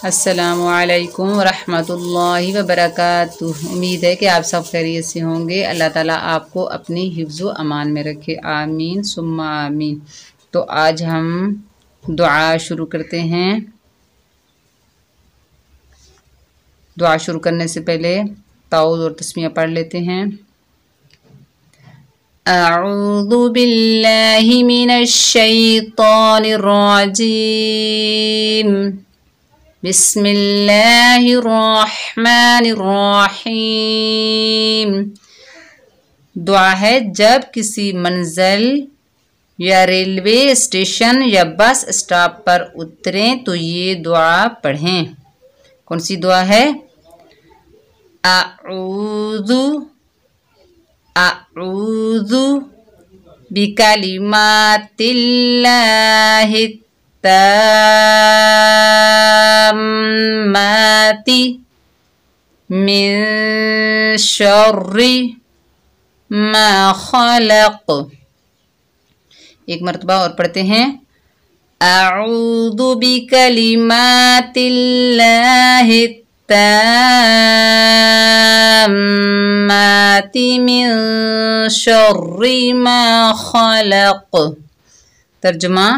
السلام علیکم ورحمۃ اللہ وبرکاتہ۔ امید ہے کہ آپ سب خیریت سے ہوں گے۔ اللہ تعالیٰ آپ کو اپنی حفظ و امان میں رکھے، آمین ثم آمین۔ تو آج ہم دعا شروع کرتے ہیں۔ دعا شروع کرنے سے پہلے تعوذ اور تسمیہ پڑھ لیتے ہیں۔ اعوذ باللہ من الشیطان الرجیم، بسم اللہ الرحمن الرحیم۔ دعا ہے جب کسی منزل یا ریلوے اسٹیشن یا بس اسٹاپ پر اتریں تو یہ دعا پڑھیں۔ کون سی دعا ہے؟ اعوذ بکلمات اللہ التامات من شر ما خلق۔ ایک مرتبہ اور پڑھتے ہیں۔ اعوذ بکلمات اللہ التامات من شر ما خلق۔ ترجمہ،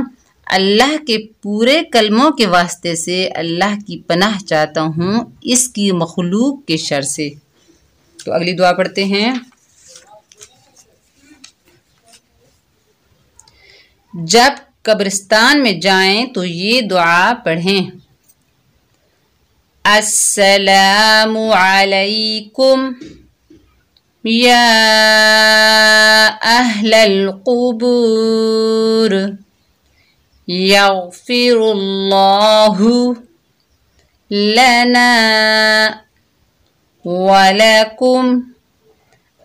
اللہ کے پورے کلموں کے واسطے سے اللہ کی پناہ چاہتا ہوں اس کی مخلوق کے شر سے۔ تو اگلی دعا پڑھتے ہیں۔ جب قبرستان میں جائیں تو یہ دعا پڑھیں۔ السلام علیکم یا اہل القبور، یغفر اللہ لنا ولکم،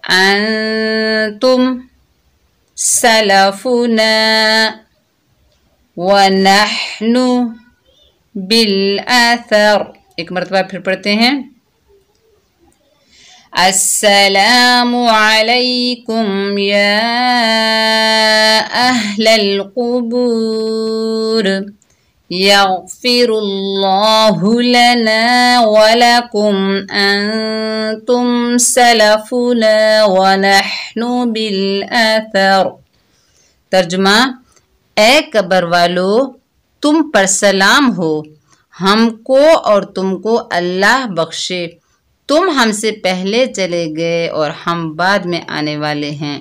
انتم سلفنا ونحن بالآثر۔ ایک مرتبہ پھر پڑھتے ہیں۔ السلام علیکم یا اہل القبور، یغفر اللہ لنا ولکم، انتم سلفنا ونحن بالآثر۔ ترجمہ، اے قبر والو، تم پر سلام ہو، ہم کو اور تم کو اللہ بخشے، تم ہم سے پہلے چلے گئے اور ہم بعد میں آنے والے ہیں۔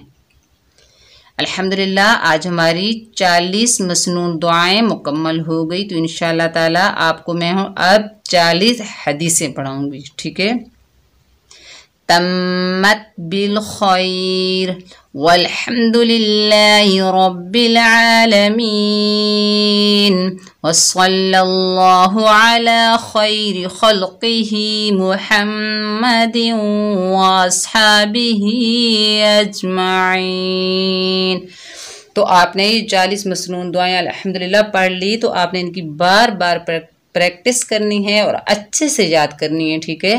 الحمدللہ آج ہماری 40 مسنون دعائیں مکمل ہو گئی۔ تو انشاءاللہ تعالیٰ آپ کو میں اب 40 حدیثیں پڑھاؤں گی، ٹھیک ہے؟ تمت بالخیر والحمد للہ رب العالمین، وصلی اللہ علی خیر خلقہ محمد واصحابہ اجمعین۔ تو آپ نے یہ 40 مسنون دعائیں الحمدللہ پڑھ لی، تو آپ نے ان کی بار بار پریکٹس کرنی ہے اور اچھے سے یاد کرنی ہے، ٹھیک ہے؟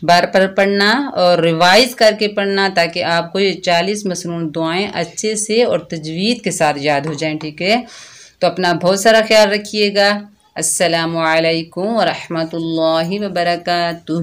بار بار پڑھنا اور ریوائز کر کے پڑھنا تاکہ آپ کو یہ 40 مسنون دعائیں اچھے سے اور تجوید کے ساتھ یاد ہو جائیں، ٹھیک ہے؟ تو اپنا بہت سارا خیال رکھیے گا۔ السلام علیکم ورحمۃ اللہ وبرکاتہ۔